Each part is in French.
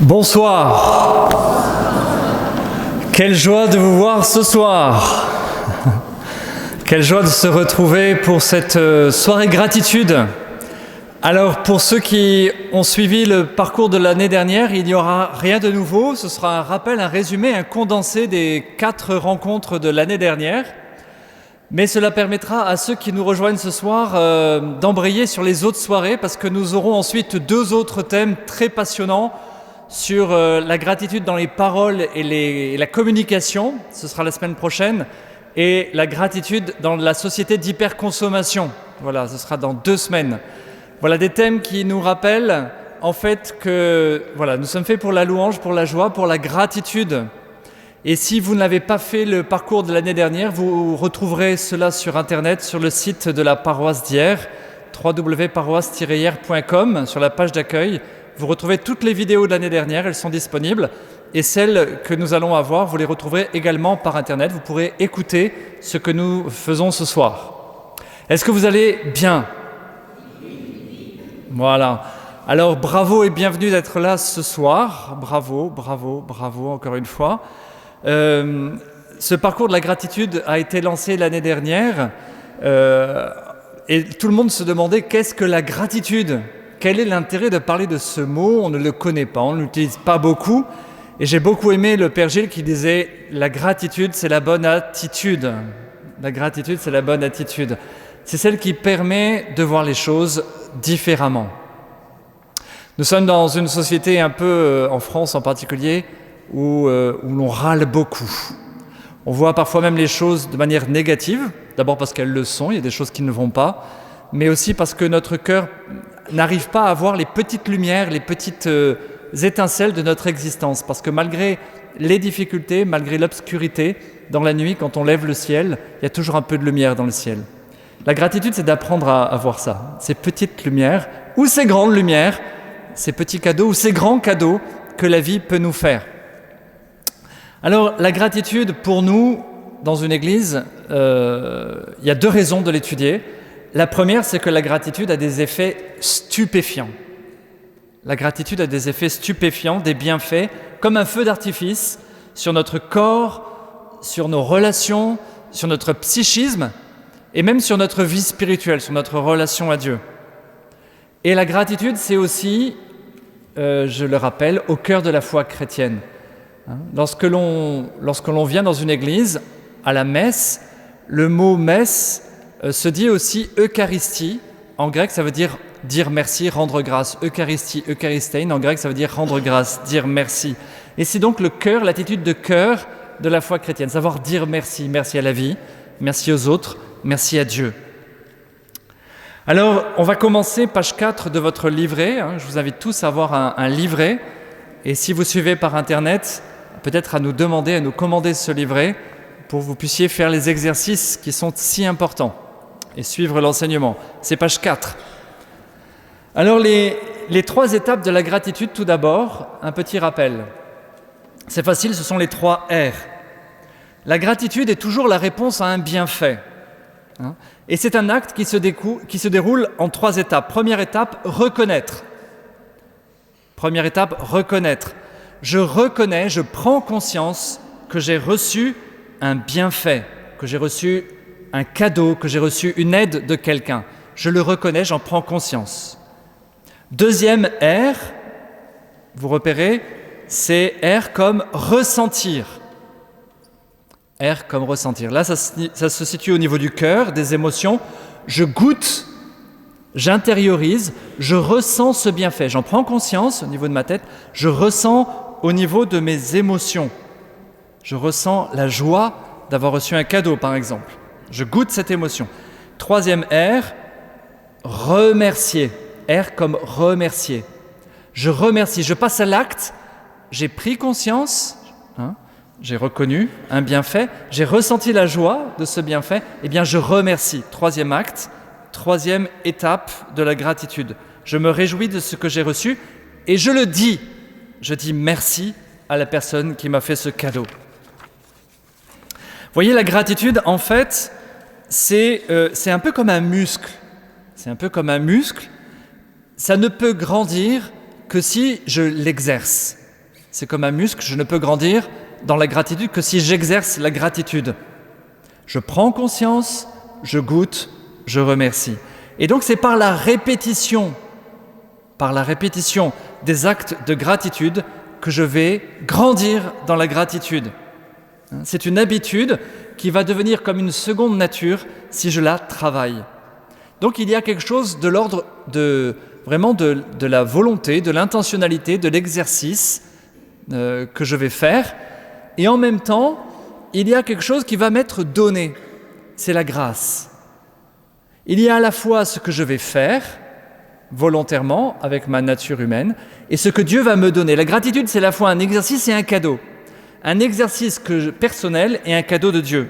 Bonsoir. Quelle joie de vous voir ce soir. Quelle joie de se retrouver pour cette soirée gratitude. Alors pour ceux qui ont suivi le parcours de l'année dernière, il n'y aura rien de nouveau. Ce sera un rappel, un résumé, un condensé des 4 rencontres de l'année dernière. Mais cela permettra à ceux qui nous rejoignent ce soir d'embrayer sur les autres soirées parce que nous aurons ensuite 2 autres thèmes très passionnants sur la gratitude dans les paroles et la communication. Ce sera la semaine prochaine. Et la gratitude dans la société d'hyperconsommation. Voilà, ce sera dans 2 semaines. Voilà des thèmes qui nous rappellent en fait que voilà, nous sommes faits pour la louange, pour la joie, pour la gratitude. Et si vous n'avez pas fait le parcours de l'année dernière, vous retrouverez cela sur Internet, sur le site de la paroisse d'hier, www.paroisse-hier.com, sur la page d'accueil. Vous retrouvez toutes les vidéos de l'année dernière, elles sont disponibles. Et celles que nous allons avoir, vous les retrouverez également par Internet. Vous pourrez écouter ce que nous faisons ce soir. Est-ce que vous allez bien ? Voilà. Alors bravo et bienvenue d'être là ce soir. Bravo, bravo, bravo encore une fois. Ce parcours de la gratitude a été lancé l'année dernière et tout le monde se demandait qu'est-ce que la gratitude ? Quel est l'intérêt de parler de ce mot ? On ne le connaît pas, on ne l'utilise pas beaucoup. Et j'ai beaucoup aimé le Père Gilles qui disait « La gratitude, c'est la bonne attitude ». La gratitude, c'est la bonne attitude. C'est celle qui permet de voir les choses différemment. Nous sommes dans une société un peu, en France en particulier, où l'on râle beaucoup. On voit parfois même les choses de manière négative, d'abord parce qu'elles le sont, il y a des choses qui ne vont pas, mais aussi parce que notre cœur n'arrive pas à voir les petites lumières, les petites étincelles de notre existence. Parce que malgré les difficultés, malgré l'obscurité, dans la nuit, quand on lève le ciel, il y a toujours un peu de lumière dans le ciel. La gratitude, c'est d'apprendre à voir ça, ces petites lumières, ou ces grandes lumières, ces petits cadeaux, ou ces grands cadeaux que la vie peut nous faire. Alors, la gratitude, pour nous, dans une église, il y a 2 raisons de l'étudier. La première, c'est que la gratitude a des effets stupéfiants. La gratitude a des effets stupéfiants, des bienfaits, comme un feu d'artifice sur notre corps, sur nos relations, sur notre psychisme et même sur notre vie spirituelle, sur notre relation à Dieu. Et la gratitude, c'est aussi, je le rappelle, au cœur de la foi chrétienne. Lorsque l'on vient dans une église, à la messe, le mot messe se dit aussi Eucharistie. En grec, ça veut dire merci, rendre grâce. Eucharistie, Eucharistein, en grec, ça veut dire rendre grâce, dire merci. Et c'est donc le cœur, l'attitude de cœur de la foi chrétienne, savoir dire merci. Merci à la vie, merci aux autres, merci à Dieu. Alors, on va commencer page 4 de votre livret. Je vous invite tous à avoir un livret. Et si vous suivez par Internet, peut-être à nous demander, à nous commander ce livret pour que vous puissiez faire les exercices qui sont si importants et suivre l'enseignement. C'est page 4. Alors, les 3 étapes de la gratitude, tout d'abord, un petit rappel. C'est facile, ce sont les 3 R. La gratitude est toujours la réponse à un bienfait. Et c'est un acte qui se déroule en 3 étapes. Première étape, reconnaître. Première étape, reconnaître. Je reconnais, je prends conscience que j'ai reçu un bienfait, que j'ai reçu un cadeau, que j'ai reçu une aide de quelqu'un. Je le reconnais, j'en prends conscience. Deuxième R, vous repérez, c'est R comme ressentir. R comme ressentir. Là, ça se situe au niveau du cœur, des émotions. Je goûte, j'intériorise, je ressens ce bienfait. J'en prends conscience au niveau de ma tête, je ressens au niveau de mes émotions. Je ressens la joie d'avoir reçu un cadeau, par exemple. Je goûte cette émotion. Troisième R, remercier. R comme remercier. Je remercie, je passe à l'acte, j'ai pris conscience, j'ai reconnu un bienfait, j'ai ressenti la joie de ce bienfait, eh bien je remercie. Troisième acte, troisième étape de la gratitude. Je me réjouis de ce que j'ai reçu et je le dis. Je dis merci à la personne qui m'a fait ce cadeau. Vous voyez, la gratitude, en fait, c'est un peu comme un muscle. C'est un peu comme un muscle. Ça ne peut grandir que si je l'exerce. C'est comme un muscle, je ne peux grandir dans la gratitude que si j'exerce la gratitude. Je prends conscience, je goûte, je remercie. Et donc c'est par la répétition des actes de gratitude que je vais grandir dans la gratitude. C'est une habitude qui va devenir comme une seconde nature si je la travaille. Donc il y a quelque chose de l'ordre de la volonté, de l'intentionnalité, de l'exercice que je vais faire. Et en même temps, il y a quelque chose qui va m'être donné. C'est la grâce. Il y a à la fois ce que je vais faire volontairement avec ma nature humaine et ce que Dieu va me donner. La gratitude, c'est à la fois un exercice et un cadeau. Un exercice personnel et un cadeau de Dieu.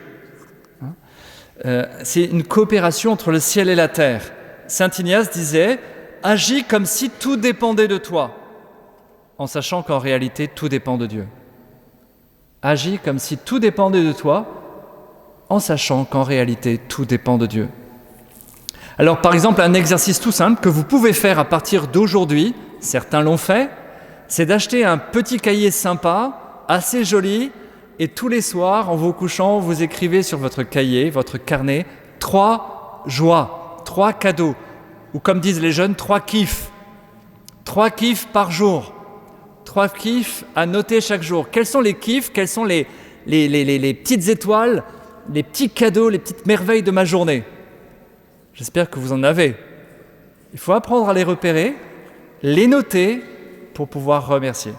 C'est une coopération entre le ciel et la terre. Saint Ignace disait « Agis comme si tout dépendait de toi », en sachant qu'en réalité, tout dépend de Dieu. Agis comme si tout dépendait de toi, en sachant qu'en réalité, tout dépend de Dieu. Alors, par exemple, un exercice tout simple que vous pouvez faire à partir d'aujourd'hui, certains l'ont fait, c'est d'acheter un petit cahier sympa, assez joli, et tous les soirs, en vous couchant, vous écrivez sur votre cahier, votre carnet, 3 joies, 3 cadeaux, ou comme disent les jeunes, 3 kiffs. 3 kiffs par jour. 3 kiffs à noter chaque jour. Quels sont les kiffs? Quelles sont les petites étoiles, les petits cadeaux, les petites merveilles de ma journée? J'espère que vous en avez. Il faut apprendre à les repérer, les noter pour pouvoir remercier.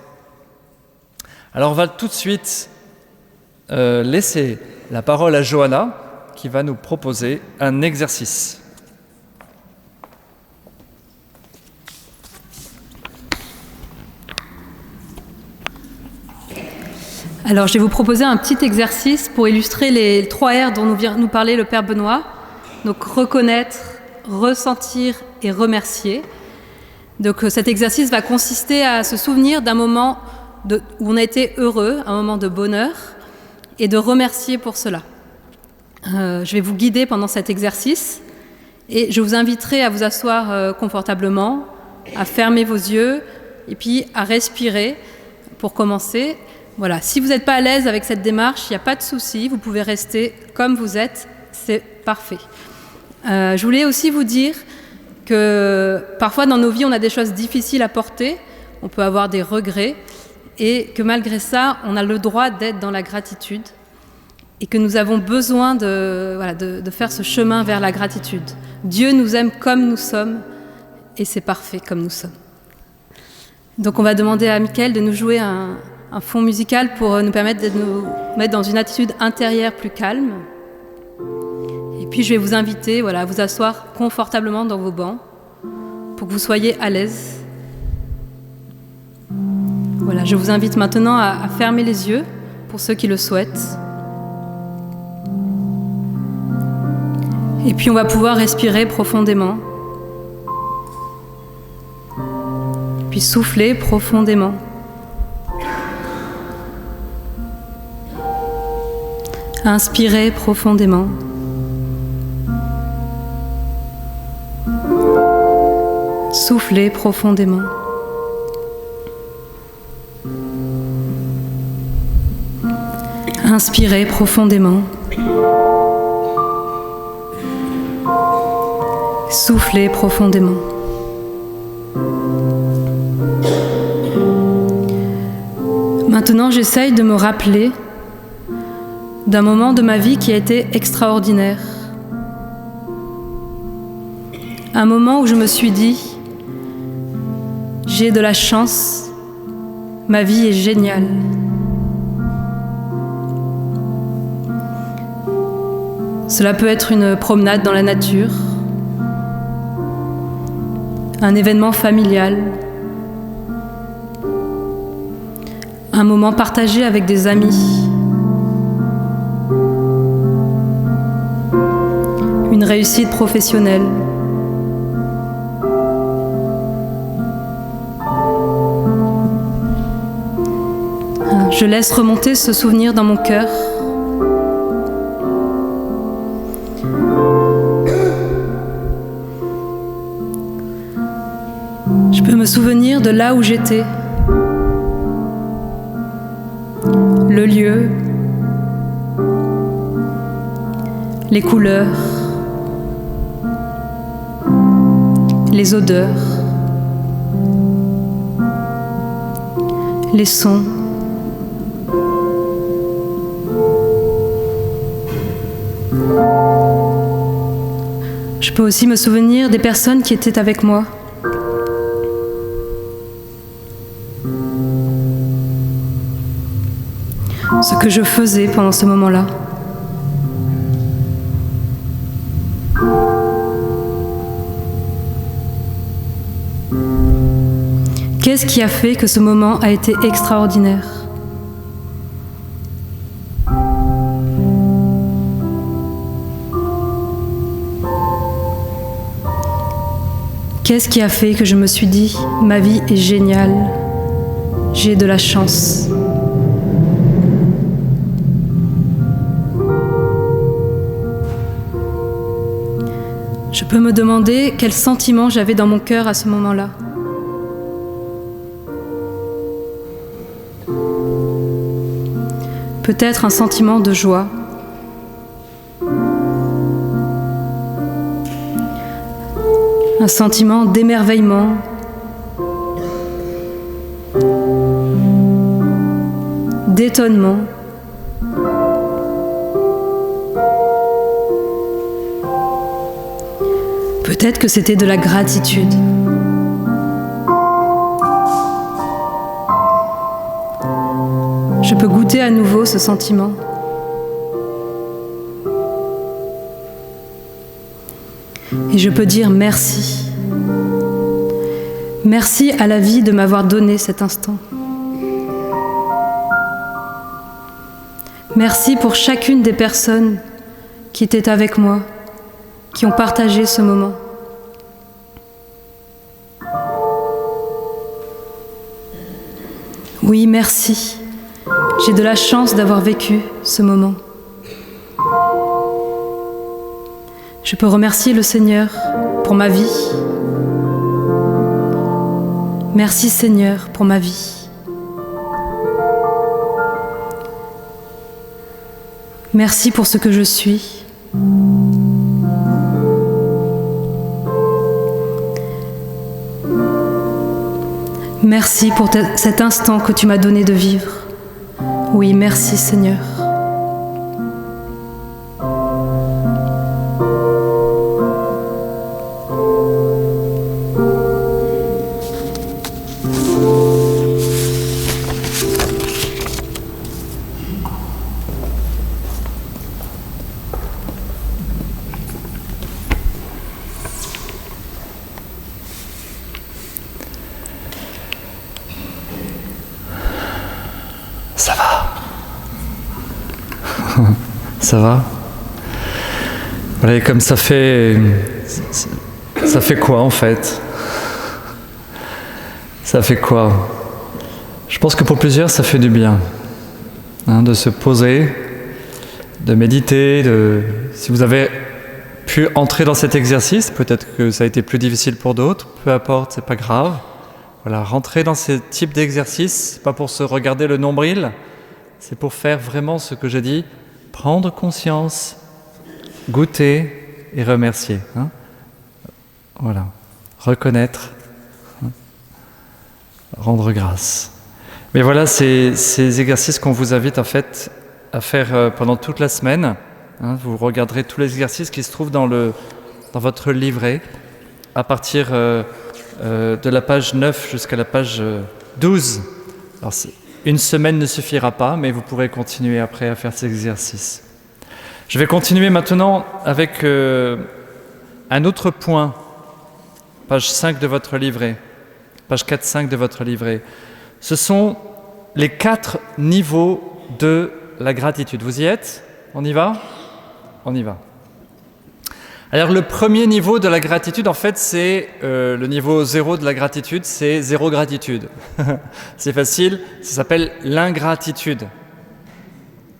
Alors on va tout de suite laisser la parole à Johanna qui va nous proposer un exercice. Alors, je vais vous proposer un petit exercice pour illustrer les 3 R dont nous parlait le Père Benoît. Donc, reconnaître, ressentir et remercier. Donc, cet exercice va consister à se souvenir d'un moment où on a été heureux, un moment de bonheur, et de remercier pour cela. Je vais vous guider pendant cet exercice et je vous inviterai à vous asseoir confortablement, à fermer vos yeux et puis à respirer pour commencer. Voilà, si vous n'êtes pas à l'aise avec cette démarche, il n'y a pas de souci, vous pouvez rester comme vous êtes, c'est parfait. Je voulais aussi vous dire que parfois dans nos vies, on a des choses difficiles à porter, on peut avoir des regrets, et que malgré ça, on a le droit d'être dans la gratitude, et que nous avons besoin de faire ce chemin vers la gratitude. Dieu nous aime comme nous sommes, et c'est parfait comme nous sommes. Donc on va demander à Mickaël de nous jouer un fond musical pour nous permettre de nous mettre dans une attitude intérieure plus calme. Et puis je vais vous inviter à vous asseoir confortablement dans vos bancs pour que vous soyez à l'aise. Voilà, je vous invite maintenant à fermer les yeux pour ceux qui le souhaitent. Et puis on va pouvoir respirer profondément. Puis souffler profondément. Inspirez profondément. Soufflez profondément. Inspirez profondément. Soufflez profondément. Maintenant, j'essaye de me rappeler d'un moment de ma vie qui a été extraordinaire. Un moment où je me suis dit, j'ai de la chance, ma vie est géniale. Cela peut être une promenade dans la nature, un événement familial, un moment partagé avec des amis, une réussite professionnelle. Je laisse remonter ce souvenir dans mon cœur. Je peux me souvenir de là où j'étais, le lieu, les couleurs, les odeurs, les sons. Je peux aussi me souvenir des personnes qui étaient avec moi. Ce que je faisais pendant ce moment-là. Qu'est-ce qui a fait que ce moment a été extraordinaire ? Qu'est-ce qui a fait que je me suis dit « Ma vie est géniale, j'ai de la chance ». Je peux me demander quel sentiment j'avais dans mon cœur à ce moment-là. Peut-être un sentiment de joie. Un sentiment d'émerveillement. D'étonnement. Peut-être que c'était de la gratitude. Je peux goûter à nouveau ce sentiment. Et je peux dire merci. Merci à la vie de m'avoir donné cet instant. Merci pour chacune des personnes qui étaient avec moi, qui ont partagé ce moment. Oui, merci. J'ai de la chance d'avoir vécu ce moment. Je peux remercier le Seigneur pour ma vie. Merci Seigneur pour ma vie. Merci pour ce que je suis. Merci pour cet instant que tu m'as donné de vivre. Oui, merci Seigneur. Ça va? Ça va? Voilà, comme ça fait quoi en fait? Ça fait quoi? Je pense que pour plusieurs, ça fait du bien, hein, de se poser, de méditer, si vous avez pu entrer dans cet exercice, peut-être que ça a été plus difficile pour d'autres, peu importe, c'est pas grave. Voilà, rentrer dans ce type d'exercice, c'est pas pour se regarder le nombril, c'est pour faire vraiment ce que j'ai dit, prendre conscience, goûter et remercier. Hein. Voilà, reconnaître, hein. Rendre grâce. Mais voilà, ces exercices qu'on vous invite en fait à faire pendant toute la semaine. Hein. Vous regarderez tous les exercices qui se trouvent dans votre livret à partir de la page 9 jusqu'à la page 12. Alors, une semaine ne suffira pas, mais vous pourrez continuer après à faire ces exercices. Je vais continuer maintenant avec un autre point, page 5 de votre livret, page 4-5 de votre livret. Ce sont les 4 niveaux de la gratitude. Vous y êtes? On y va? On y va. Alors le premier niveau de la gratitude, en fait, c'est le niveau 0 de la gratitude, c'est 0 gratitude. C'est facile, ça s'appelle l'ingratitude.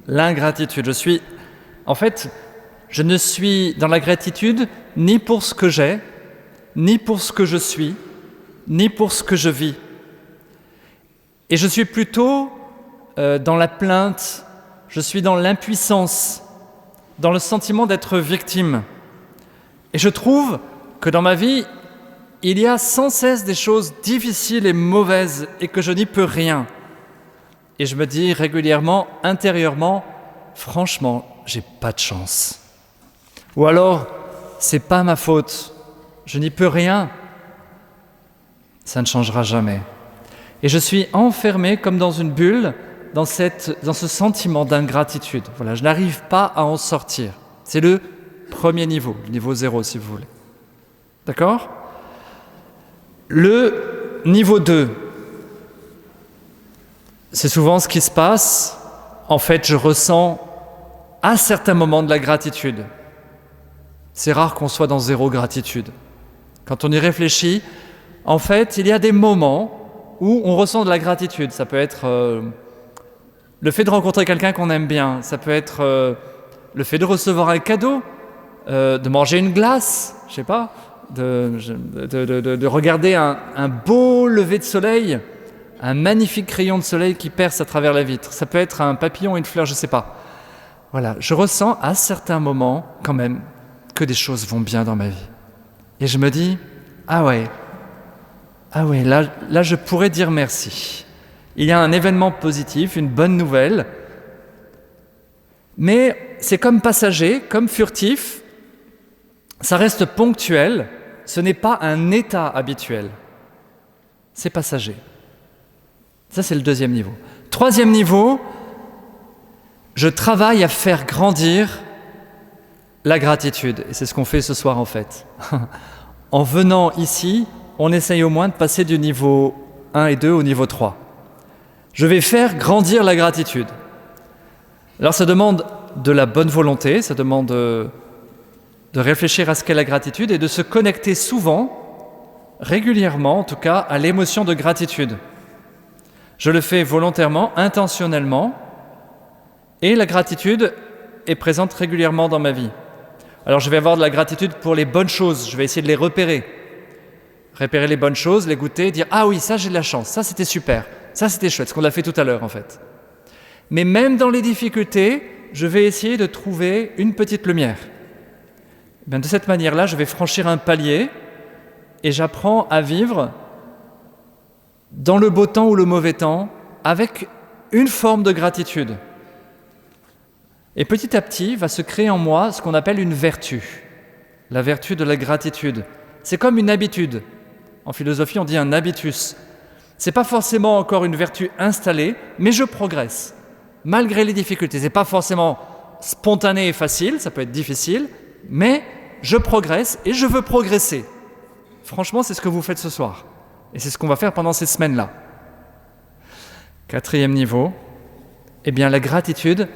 L'ingratitude. Je ne suis dans la gratitude ni pour ce que j'ai, ni pour ce que je suis, ni pour ce que je vis. Et je suis plutôt dans la plainte, je suis dans l'impuissance, dans le sentiment d'être victime. Et je trouve que dans ma vie, il y a sans cesse des choses difficiles et mauvaises et que je n'y peux rien. Et je me dis régulièrement, intérieurement, franchement, j'ai pas de chance. Ou alors, c'est pas ma faute, je n'y peux rien. Ça ne changera jamais. Et je suis enfermé comme dans une bulle, dans ce sentiment d'ingratitude. Voilà, je n'arrive pas à en sortir. C'est le premier niveau, le niveau 0 si vous voulez. D'accord ? Le niveau 2, c'est souvent ce qui se passe. En fait, je ressens à certains moments de la gratitude. C'est rare qu'on soit dans 0 gratitude. Quand on y réfléchit, en fait, il y a des moments où on ressent de la gratitude. Ça peut être le fait de rencontrer quelqu'un qu'on aime bien. Ça peut être le fait de recevoir un cadeau, de manger une glace, je sais pas, de regarder un beau lever de soleil, un magnifique rayon de soleil qui perce à travers la vitre. Ça peut être un papillon, une fleur, je sais pas. Voilà, je ressens à certains moments quand même que des choses vont bien dans ma vie. Et je me dis, ah ouais, là je pourrais dire merci. Il y a un événement positif, une bonne nouvelle, mais c'est comme passager, comme furtif, ça reste ponctuel, ce n'est pas un état habituel, c'est passager. Ça c'est le 2e niveau. 3e niveau, je travaille à faire grandir la gratitude, et c'est ce qu'on fait ce soir en fait. En venant ici, on essaye au moins de passer du niveau 1 et 2 au niveau 3. Je vais faire grandir la gratitude. Alors ça demande de la bonne volonté, ça demande de réfléchir à ce qu'est la gratitude et de se connecter souvent, régulièrement en tout cas, à l'émotion de gratitude. Je le fais volontairement, intentionnellement, et la gratitude est présente régulièrement dans ma vie. Alors je vais avoir de la gratitude pour les bonnes choses, je vais essayer de les repérer les bonnes choses, les goûter, dire « Ah oui, ça j'ai de la chance, ça c'était super, ça c'était chouette », ce qu'on a fait tout à l'heure en fait. Mais même dans les difficultés, je vais essayer de trouver une petite lumière. Bien, de cette manière-là, je vais franchir un palier et j'apprends à vivre dans le beau temps ou le mauvais temps avec une forme de gratitude. Et petit à petit, va se créer en moi ce qu'on appelle une vertu, la vertu de la gratitude. C'est comme une habitude. En philosophie, on dit un habitus. Ce n'est pas forcément encore une vertu installée, mais je progresse, malgré les difficultés. Ce n'est pas forcément spontané et facile, ça peut être difficile, mais je progresse et je veux progresser. Franchement, c'est ce que vous faites ce soir. Et c'est ce qu'on va faire pendant ces semaines-là. 4e niveau, eh bien la gratitude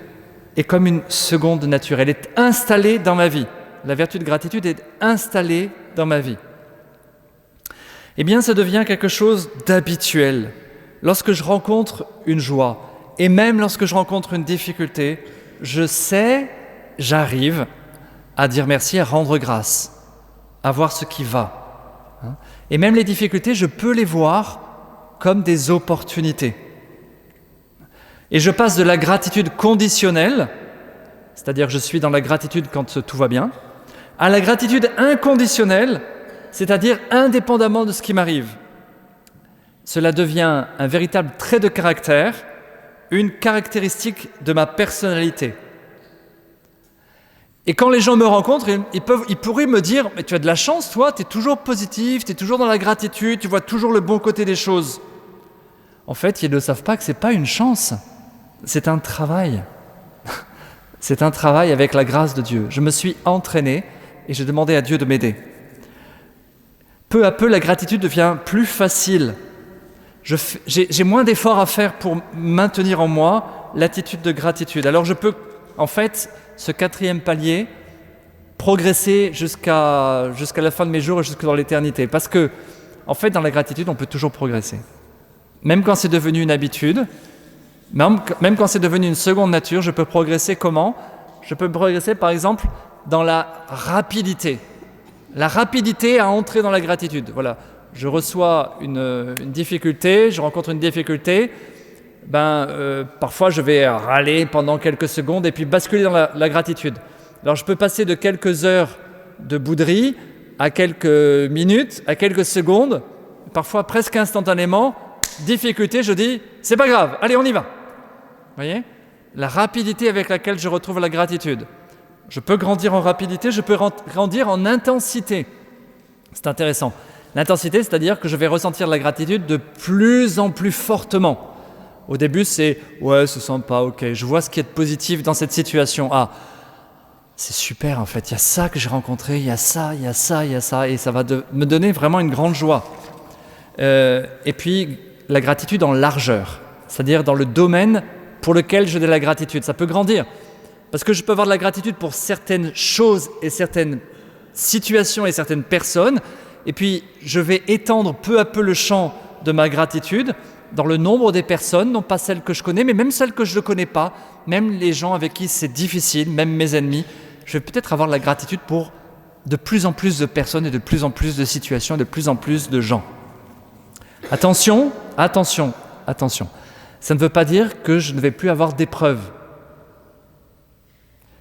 est comme une seconde nature. Elle est installée dans ma vie. La vertu de gratitude est installée dans ma vie. Eh bien, ça devient quelque chose d'habituel. Lorsque je rencontre une joie, et même lorsque je rencontre une difficulté, je sais, j'arrive à dire merci, à rendre grâce, à voir ce qui va. Et même les difficultés, je peux les voir comme des opportunités. Et je passe de la gratitude conditionnelle, c'est-à-dire que je suis dans la gratitude quand tout va bien, à la gratitude inconditionnelle, c'est-à-dire indépendamment de ce qui m'arrive. Cela devient un véritable trait de caractère, une caractéristique de ma personnalité. Et quand les gens me rencontrent, ils pourraient me dire « Mais tu as de la chance, toi, tu es toujours positif, tu es toujours dans la gratitude, tu vois toujours le bon côté des choses. » En fait, ils ne savent pas que ce n'est pas une chance, c'est un travail. C'est un travail avec la grâce de Dieu. Je me suis entraîné et j'ai demandé à Dieu de m'aider. Peu à peu, la gratitude devient plus facile. J'ai moins d'efforts à faire pour maintenir en moi l'attitude de gratitude. Alors je peux, en fait, ce 4e palier, progresser jusqu'à la fin de mes jours et jusque dans l'éternité. Parce que, en fait, dans la gratitude, on peut toujours progresser. Même quand c'est devenu une habitude, même quand c'est devenu une seconde nature, je peux progresser comment ? Je peux progresser, par exemple, dans la rapidité. La rapidité à entrer dans la gratitude. Voilà, je reçois une difficulté, je rencontre une difficulté, parfois je vais râler pendant quelques secondes et puis basculer dans la gratitude. Alors je peux passer de quelques heures de bouderie à quelques minutes, à quelques secondes, parfois presque instantanément, difficulté, je dis « c'est pas grave, allez on y va ». Vous voyez ? La rapidité avec laquelle je retrouve la gratitude. Je peux grandir en rapidité, je peux grandir en intensité. C'est intéressant. L'intensité, c'est-à-dire que je vais ressentir la gratitude de plus en plus fortement. Au début, c'est « ouais, c'est sympa, ok, je vois ce qui est positif dans cette situation. Ah, c'est super en fait, il y a ça que j'ai rencontré, il y a ça, il y a ça, il y a ça, et ça va me donner vraiment une grande joie. » Et puis, la gratitude en largeur, c'est-à-dire dans le domaine pour lequel j'ai de la gratitude. Ça peut grandir, parce que je peux avoir de la gratitude pour certaines choses et certaines situations et certaines personnes, et puis je vais étendre peu à peu le champ de ma gratitude dans le nombre des personnes, non pas celles que je connais, mais même celles que je ne connais pas, même les gens avec qui c'est difficile, même mes ennemis. Je vais peut-être avoir de la gratitude pour de plus en plus de personnes et de plus en plus de situations, de plus en plus de gens. Attention, attention, attention. Ça ne veut pas dire que je ne vais plus avoir d'épreuves.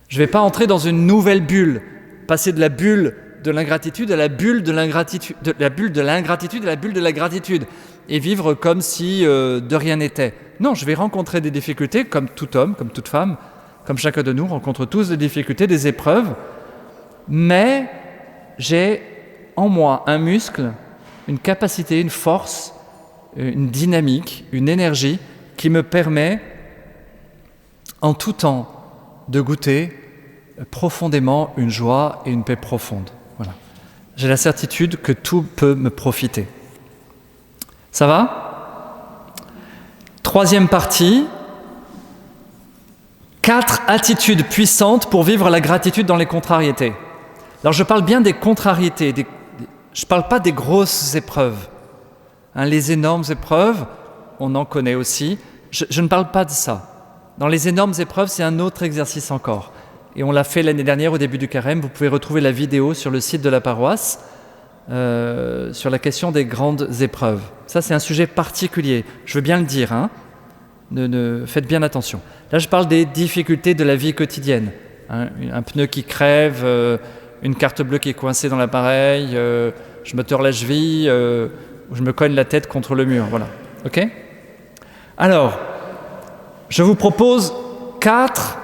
Je ne vais pas entrer dans une nouvelle bulle, passer de la bulle de l'ingratitude à la bulle de l'ingratitude, de la bulle de l'ingratitude à la bulle de la gratitude, et vivre comme si de rien n'était. Non, je vais rencontrer des difficultés, comme tout homme, comme toute femme, comme chacun de nous rencontre tous des difficultés, des épreuves, mais j'ai en moi un muscle, une capacité, une force, une dynamique, une énergie qui me permet en tout temps de goûter profondément une joie et une paix profonde. Voilà. J'ai la certitude que tout peut me profiter. Ça va ? Troisième partie, 4 attitudes puissantes pour vivre la gratitude dans les contrariétés. Alors je parle bien des contrariétés, je ne parle pas des grosses épreuves. Les énormes épreuves, on en connaît aussi. Je ne parle pas de ça. Dans les énormes épreuves, c'est un autre exercice encore. Et on l'a fait l'année dernière au début du carême. Vous pouvez retrouver la vidéo sur le site de la paroisse sur la question des grandes épreuves. Ça, c'est un sujet particulier. Je veux bien le dire. Faites bien attention. Là, je parle des difficultés de la vie quotidienne. Un pneu qui crève, une carte bleue qui est coincée dans l'appareil, je me tords la cheville, je me cogne la tête contre le mur. Voilà. OK ? Alors, je vous propose 4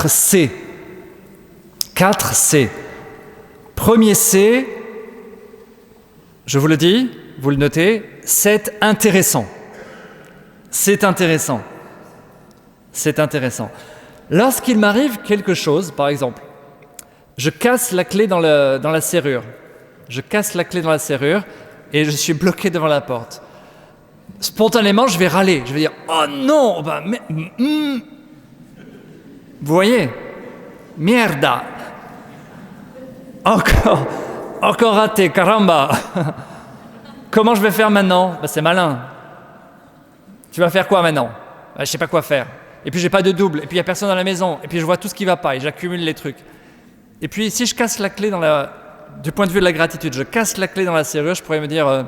C. 4 C. Premier C, je vous le dis, vous le notez, c'est intéressant. C'est intéressant. C'est intéressant. Lorsqu'il m'arrive quelque chose, par exemple, je casse la clé dans la serrure. Je casse la clé dans la serrure et je suis bloqué devant la porte. Spontanément, je vais râler. Je vais dire « Oh non, Vous voyez ? Mierda ! Encore raté, caramba ! Comment je vais faire maintenant ? C'est malin. Tu vas faire quoi maintenant ? Je ne sais pas quoi faire. Et puis, j'ai pas de double. Et puis, il n'y a personne dans la maison. Et puis, je vois tout ce qui ne va pas et j'accumule les trucs. Et puis, si je casse la clé du point de vue de la gratitude, je casse la clé dans la serrure, je pourrais me dire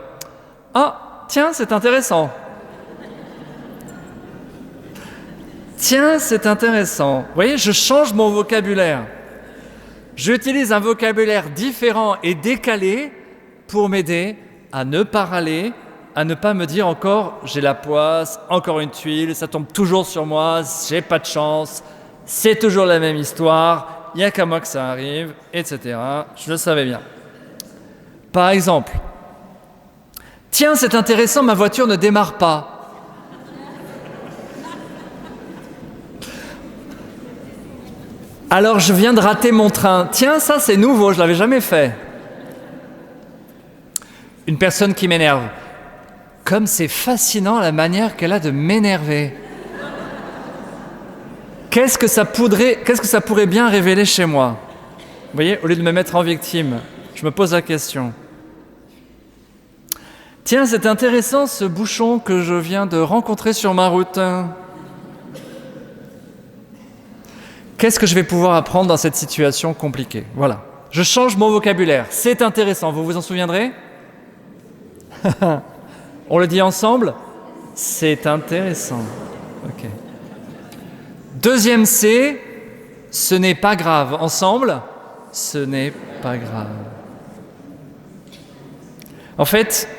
tiens, c'est intéressant. Tiens, c'est intéressant. Vous voyez, je change mon vocabulaire. J'utilise un vocabulaire différent et décalé pour m'aider à ne pas râler, à ne pas me dire encore j'ai la poisse, encore une tuile, ça tombe toujours sur moi, j'ai pas de chance, c'est toujours la même histoire, il n'y a qu'à moi que ça arrive, etc. Je le savais bien. Par exemple, tiens, c'est intéressant, ma voiture ne démarre pas. Alors je viens de rater mon train. Tiens, ça c'est nouveau, je ne l'avais jamais fait. Une personne qui m'énerve. Comme c'est fascinant la manière qu'elle a de m'énerver. Qu'est-ce que ça pourrait bien révéler chez moi ? Vous voyez, au lieu de me mettre en victime, je me pose la question. Tiens, c'est intéressant ce bouchon que je viens de rencontrer sur ma route. Qu'est-ce que je vais pouvoir apprendre dans cette situation compliquée ? Voilà. Je change mon vocabulaire. C'est intéressant. Vous vous en souviendrez ? On le dit ensemble ? C'est intéressant. Ok. Deuxième C, ce n'est pas grave. Ensemble, ce n'est pas grave. En fait,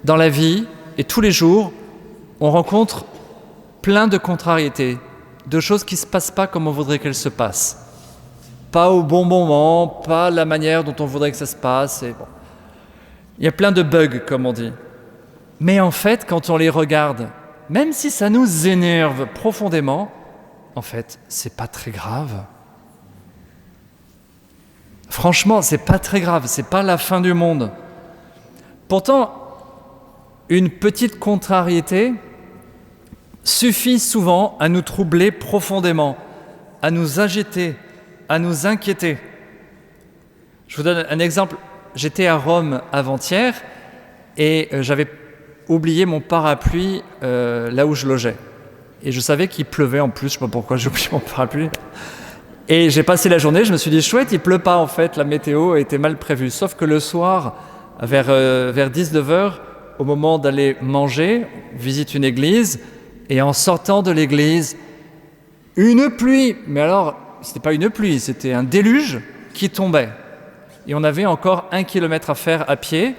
dans la vie et tous les jours, on rencontre plein de contrariétés, de choses qui ne se passent pas comme on voudrait qu'elles se passent. Pas au bon moment, pas la manière dont on voudrait que ça se passe. Et bon. Il y a plein de bugs, comme on dit. Mais en fait, quand on les regarde, même si ça nous énerve profondément, en fait, c'est pas très grave. Franchement, c'est pas très grave, c'est pas la fin du monde. Pourtant, une petite contrariété suffit souvent à nous troubler profondément, à nous agiter, à nous inquiéter. Je vous donne un exemple. J'étais à Rome avant-hier et j'avais oublié mon parapluie là où je logeais. Et je savais qu'il pleuvait en plus, je ne sais pas pourquoi j'ai oublié mon parapluie. Et j'ai passé la journée, je me suis dit chouette, il pleut pas en fait, la météo était mal prévue. Sauf que le soir, vers 19h, au moment d'aller manger, on visite une église, et en sortant de l'église, une pluie, mais alors, c'était pas une pluie, c'était un déluge qui tombait. Et on avait encore 1 kilomètre à faire à pied.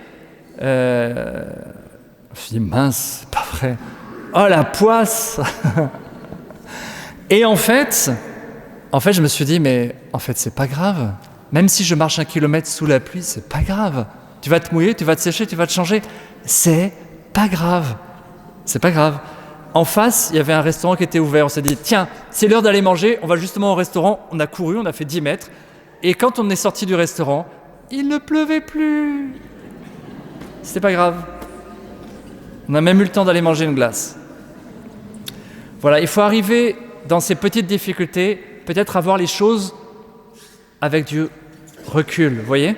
Je me suis dit, mince, c'est pas vrai. Oh la poisse. Et en fait, je me suis dit, mais en fait, c'est pas grave. Même si je marche 1 kilomètre sous la pluie, c'est pas grave. Tu vas te mouiller, tu vas te sécher, tu vas te changer. C'est pas grave. C'est pas grave. En face, il y avait un restaurant qui était ouvert. On s'est dit, tiens, c'est l'heure d'aller manger. On va justement au restaurant. On a couru, on a fait 10 mètres. Et quand on est sorti du restaurant, il ne pleuvait plus. C'était pas grave. On a même eu le temps d'aller manger une glace. Voilà, il faut arriver dans ces petites difficultés, peut-être à voir les choses avec du recul, vous voyez ?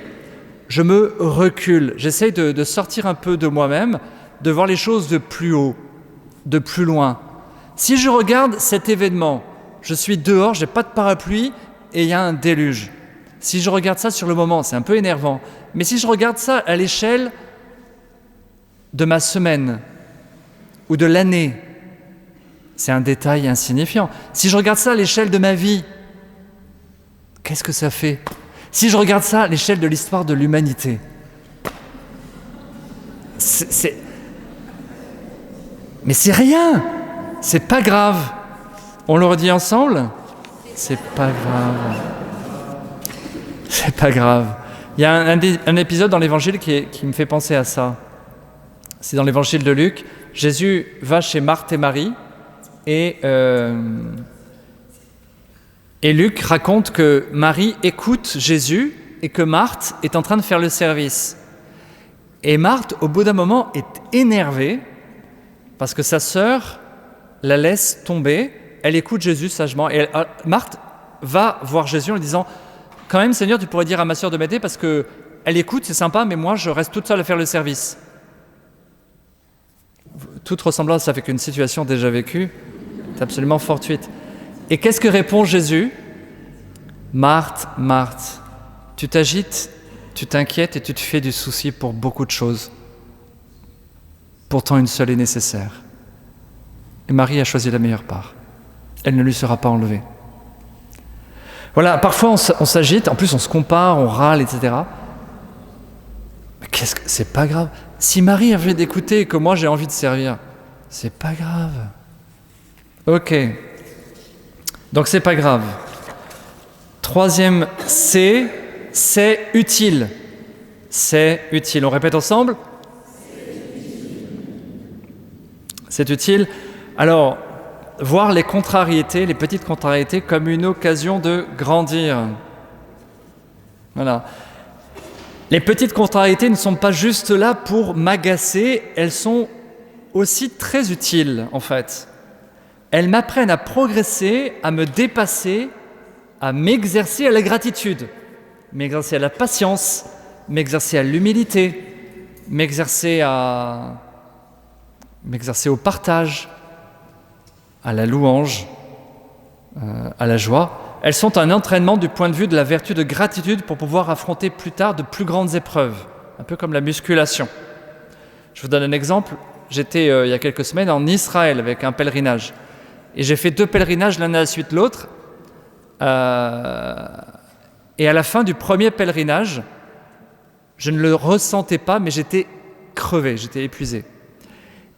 Je me recule, j'essaie de sortir un peu de moi-même, de voir les choses de plus haut, de plus loin. Si je regarde cet événement, je suis dehors, je n'ai pas de parapluie et il y a un déluge. Si je regarde ça sur le moment, c'est un peu énervant. Mais si je regarde ça à l'échelle de ma semaine ou de l'année, c'est un détail insignifiant. Si je regarde ça à l'échelle de ma vie, qu'est-ce que ça fait ? Si je regarde ça à l'échelle de l'histoire de l'humanité, mais c'est rien, c'est pas grave. On le redit ensemble ? C'est pas grave. C'est pas grave. Il y a un épisode dans l'Évangile qui me fait penser à ça. C'est dans l'Évangile de Luc. Jésus va chez Marthe et Marie et Luc raconte que Marie écoute Jésus et que Marthe est en train de faire le service. Et Marthe, au bout d'un moment, est énervée parce que sa sœur la laisse tomber. Elle écoute Jésus sagement. Et Marthe va voir Jésus en lui disant « Quand même, Seigneur, tu pourrais dire à ma sœur de m'aider parce qu'elle écoute, c'est sympa, mais moi, je reste toute seule à faire le service. » Toute ressemblance avec une situation déjà vécue, c'est absolument fortuite. Et qu'est-ce que répond Jésus ? Marthe, Marthe, tu t'agites, tu t'inquiètes et tu te fais du souci pour beaucoup de choses. Pourtant, une seule est nécessaire. Et Marie a choisi la meilleure part. Elle ne lui sera pas enlevée. Voilà, parfois on s'agite, en plus on se compare, on râle, etc. Mais c'est pas grave. Si Marie a envie d'écouter et que moi j'ai envie de servir, c'est pas grave. Ok. Donc c'est pas grave. Troisième C, c'est utile. C'est utile. On répète ensemble ? C'est utile. Alors, voir les contrariétés, les petites contrariétés, comme une occasion de grandir. Voilà. Les petites contrariétés ne sont pas juste là pour m'agacer, elles sont aussi très utiles, en fait. Elles m'apprennent à progresser, à me dépasser, à m'exercer à la gratitude, m'exercer à la patience, m'exercer à l'humilité, m'exercer au partage, à la louange, à la joie. Elles sont un entraînement du point de vue de la vertu de gratitude pour pouvoir affronter plus tard de plus grandes épreuves, un peu comme la musculation. Je vous donne un exemple. j'étais il y a quelques semaines en Israël avec un pèlerinage. Et j'ai fait 2 pèlerinages l'un à la suite de l'autre. Et à la fin du premier pèlerinage, je ne le ressentais pas, mais j'étais crevé, j'étais épuisé.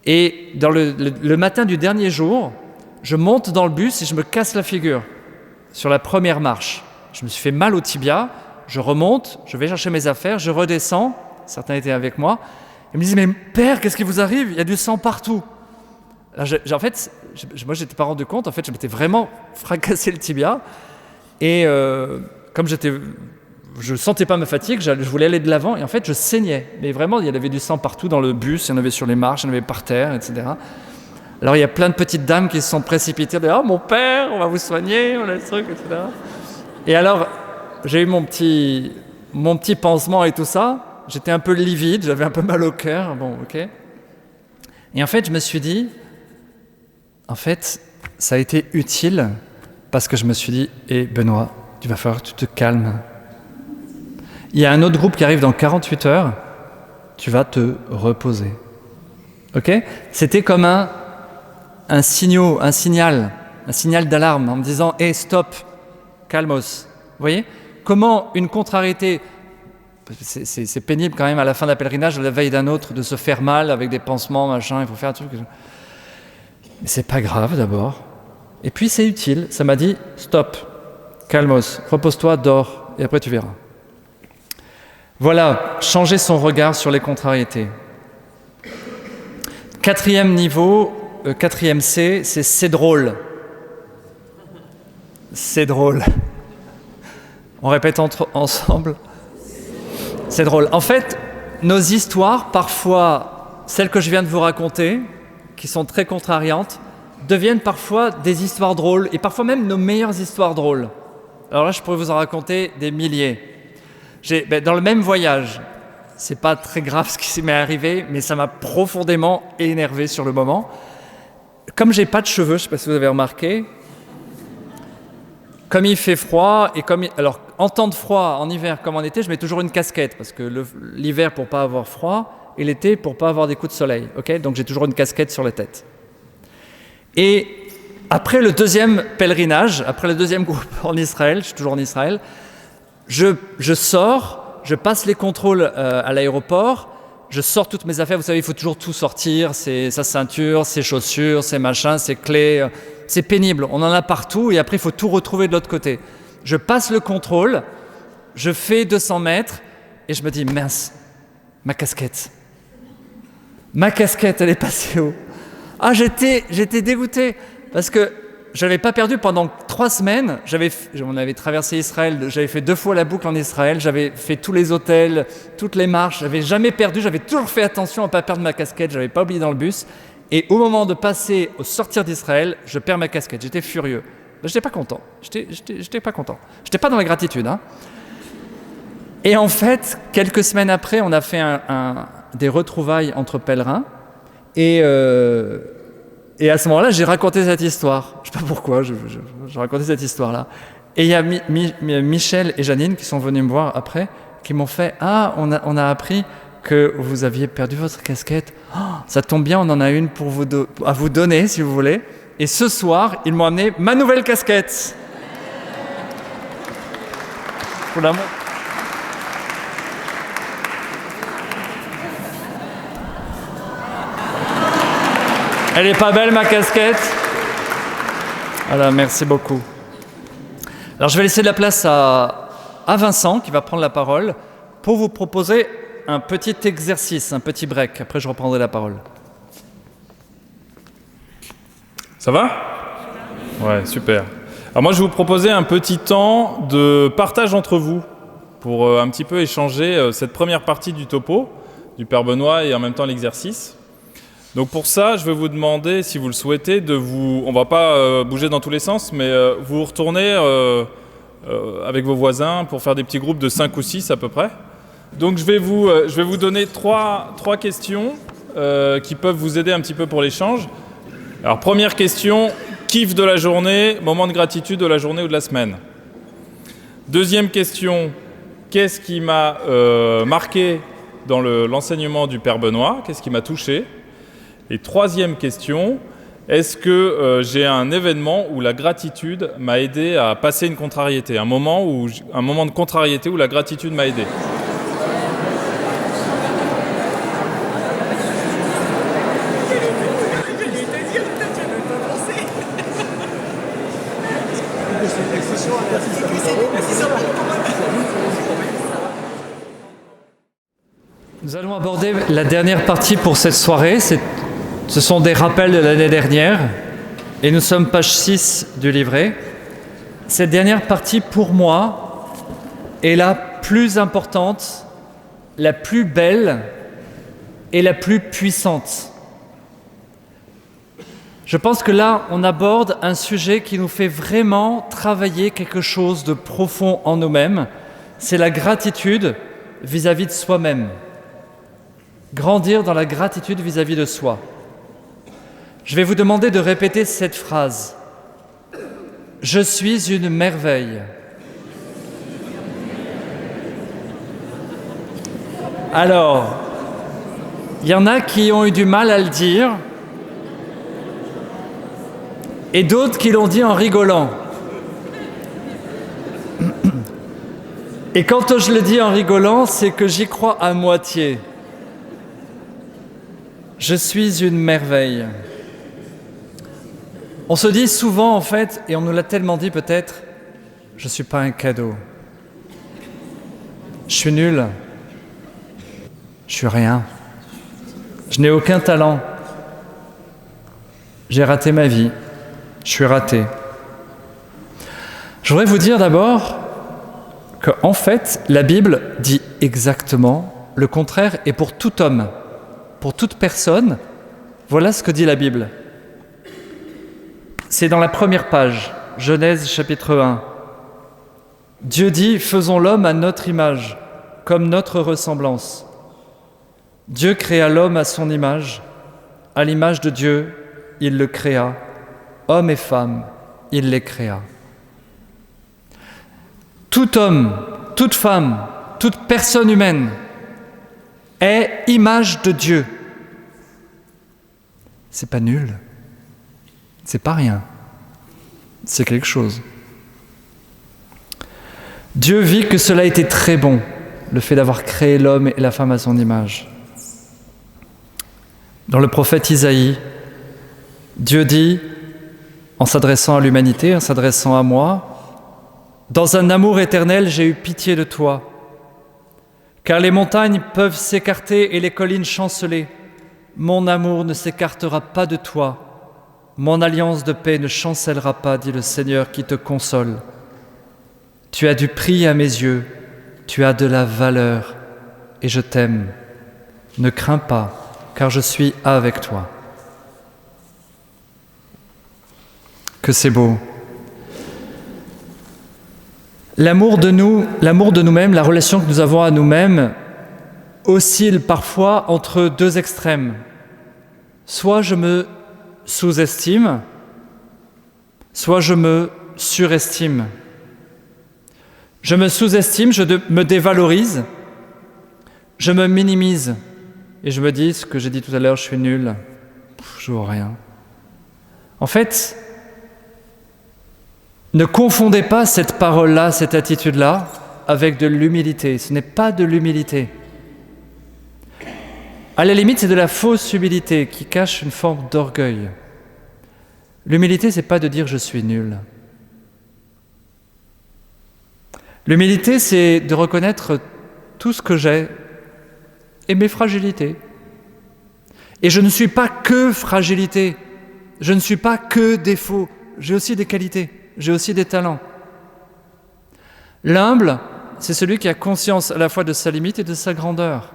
Et dans le matin du dernier jour, je monte dans le bus et je me casse la figure sur la première marche. Je me suis fait mal au tibia, je remonte, je vais chercher mes affaires, je redescends, certains étaient avec moi, ils me disent « Mais père, qu'est-ce qui vous arrive? Il y a du sang partout !» Alors en fait, moi je n'étais pas rendu compte, en fait je m'étais vraiment fracassé le tibia et comme je ne sentais pas ma fatigue, je voulais aller de l'avant et en fait je saignais. Mais vraiment, il y avait du sang partout dans le bus, il y en avait sur les marches, il y en avait par terre, etc. Alors il y a plein de petites dames qui se sont précipitées, « Oh mon père, on va vous soigner, on a ce truc, etc. » Et alors, j'ai eu mon petit pansement et tout ça, j'étais un peu livide, j'avais un peu mal au cœur, bon ok. Et en fait je me suis dit, en fait ça a été utile parce que je me suis dit, Benoît, tu vas falloir que tu te calmes. Il y a un autre groupe qui arrive dans 48 heures, tu vas te reposer. Ok ? C'était comme un signal d'alarme en me disant « stop, calmos ». Vous voyez ? Comment une contrariété, c'est pénible quand même à la fin d'un pèlerinage, la veille d'un autre, de se faire mal avec des pansements, machin, il faut faire un truc. Mais c'est pas grave d'abord. Et puis c'est utile, ça m'a dit « stop, calmos, repose-toi, dors, et après tu verras ». Voilà, changer son regard sur les contrariétés. 4e niveau, 4e C, c'est drôle. C'est drôle. On répète ensemble. C'est drôle. En fait, nos histoires, parfois, celles que je viens de vous raconter, qui sont très contrariantes, deviennent parfois des histoires drôles, et parfois même nos meilleures histoires drôles. Alors là, je pourrais vous en raconter des milliers. Dans le même voyage, c'est pas très grave ce qui m'est arrivé, mais ça m'a profondément énervé sur le moment. Comme j'ai pas de cheveux, je sais pas si vous avez remarqué, comme il fait froid, alors en temps de froid, en hiver comme en été, je mets toujours une casquette, parce que l'hiver pour pas avoir froid, et l'été pour pas avoir des coups de soleil. Okay, donc j'ai toujours une casquette sur la tête. Et après le deuxième pèlerinage, après le deuxième groupe en Israël, je suis toujours en Israël, je sors, je passe les contrôles à l'aéroport, je sors toutes mes affaires, vous savez, il faut toujours tout sortir, sa ceinture, ses chaussures, ses machins, ses clés, c'est pénible, on en a partout et après il faut tout retrouver de l'autre côté. Je passe le contrôle, je fais 200 mètres et je me dis mince, ma casquette, elle est passée où? Ah, j'étais dégoûté parce que je n'avais pas perdu pendant 3 semaines. On avait traversé Israël, j'avais fait 2 fois la boucle en Israël, j'avais fait tous les hôtels, toutes les marches, j'avais jamais perdu, j'avais toujours fait attention à ne pas perdre ma casquette, je n'avais pas oublié dans le bus. Et au moment de passer au sortir d'Israël, je perds ma casquette, j'étais furieux. Je n'étais pas content, j'étais pas content. Je n'étais pas dans la gratitude. Hein. Et en fait, quelques semaines après, on a fait des retrouvailles entre pèlerins. Et à ce moment-là, j'ai raconté cette histoire. Je ne sais pas pourquoi, j'ai raconté cette histoire-là. Et il y a Michel et Janine qui sont venus me voir après, qui m'ont fait « Ah, on a appris que vous aviez perdu votre casquette. Oh, ça tombe bien, on en a une à vous donner, si vous voulez. » Et ce soir, ils m'ont amené ma nouvelle casquette. Pour la montrer. Elle est pas belle, ma casquette? Voilà, merci beaucoup. Alors, je vais laisser de la place à Vincent, qui va prendre la parole, pour vous proposer un petit exercice, un petit break. Après, je reprendrai la parole. Ça va? Ouais, super. Alors moi, je vais vous proposer un petit temps de partage entre vous pour un petit peu échanger cette première partie du topo du Père Benoît et en même temps l'exercice. Donc pour ça, je vais vous demander, si vous le souhaitez, on va pas bouger dans tous les sens, mais vous retournez avec vos voisins pour faire des petits groupes de 5 ou 6 à peu près. Donc je vais vous donner trois questions qui peuvent vous aider un petit peu pour l'échange. Alors première question, kiff de la journée, moment de gratitude de la journée ou de la semaine. Deuxième question, qu'est-ce qui m'a marqué dans l'enseignement du Père Benoît? Qu'est-ce qui m'a touché? Et troisième question, est-ce que j'ai un événement où la gratitude m'a aidé à passer une contrariété, un moment de contrariété où la gratitude m'a aidé? Nous allons aborder la dernière partie pour cette soirée. Ce sont des rappels de l'année dernière et nous sommes page 6 du livret. Cette dernière partie, pour moi, est la plus importante, la plus belle et la plus puissante. Je pense que là, on aborde un sujet qui nous fait vraiment travailler quelque chose de profond en nous-mêmes. C'est la gratitude vis-à-vis de soi-même. Grandir dans la gratitude vis-à-vis de soi. Je vais vous demander de répéter cette phrase. Je suis une merveille. Alors, il y en a qui ont eu du mal à le dire et d'autres qui l'ont dit en rigolant. Et quand je le dis en rigolant, c'est que j'y crois à moitié. Je suis une merveille. On se dit souvent, en fait, et on nous l'a tellement dit peut-être, je ne suis pas un cadeau. Je suis nul. Je suis rien. Je n'ai aucun talent. J'ai raté ma vie. Je suis raté. Je voudrais vous dire d'abord qu'en fait, la Bible dit exactement le contraire et pour tout homme. Pour toute personne, voilà ce que dit la Bible. C'est dans la première page, Genèse chapitre 1. Dieu dit « Faisons l'homme à notre image, comme notre ressemblance ». Dieu créa l'homme à son image. À l'image de Dieu, il le créa. Homme et femme, il les créa. Tout homme, toute femme, toute personne humaine est image de Dieu. C'est pas nul, c'est pas rien, c'est quelque chose. Dieu vit que cela était très bon, le fait d'avoir créé l'homme et la femme à son image. Dans le prophète Isaïe, Dieu dit, en s'adressant à l'humanité, en s'adressant à moi, « Dans un amour éternel, j'ai eu pitié de toi. Car les montagnes peuvent s'écarter et les collines chanceler. Mon amour ne s'écartera pas de toi. Mon alliance de paix ne chancellera pas, dit le Seigneur qui te console. Tu as du prix à mes yeux, tu as de la valeur, et je t'aime. Ne crains pas, car je suis avec toi. » Que c'est beau. L'amour de nous-mêmes, la relation que nous avons à nous-mêmes, oscille parfois entre deux extrêmes. Soit je me sous-estime, soit je me surestime. Je me sous-estime, je me dévalorise, je me minimise et je me dis ce que j'ai dit tout à l'heure, je suis nul, je vaux rien. En fait, ne confondez pas cette parole-là, cette attitude-là, avec de l'humilité. Ce n'est pas de l'humilité. À la limite, c'est de la fausse humilité qui cache une forme d'orgueil. L'humilité, ce n'est pas de dire « je suis nul ». L'humilité, c'est de reconnaître tout ce que j'ai et mes fragilités. Et je ne suis pas que fragilité, je ne suis pas que défaut, j'ai aussi des qualités. J'ai aussi des talents. L'humble, c'est celui qui a conscience à la fois de sa limite et de sa grandeur.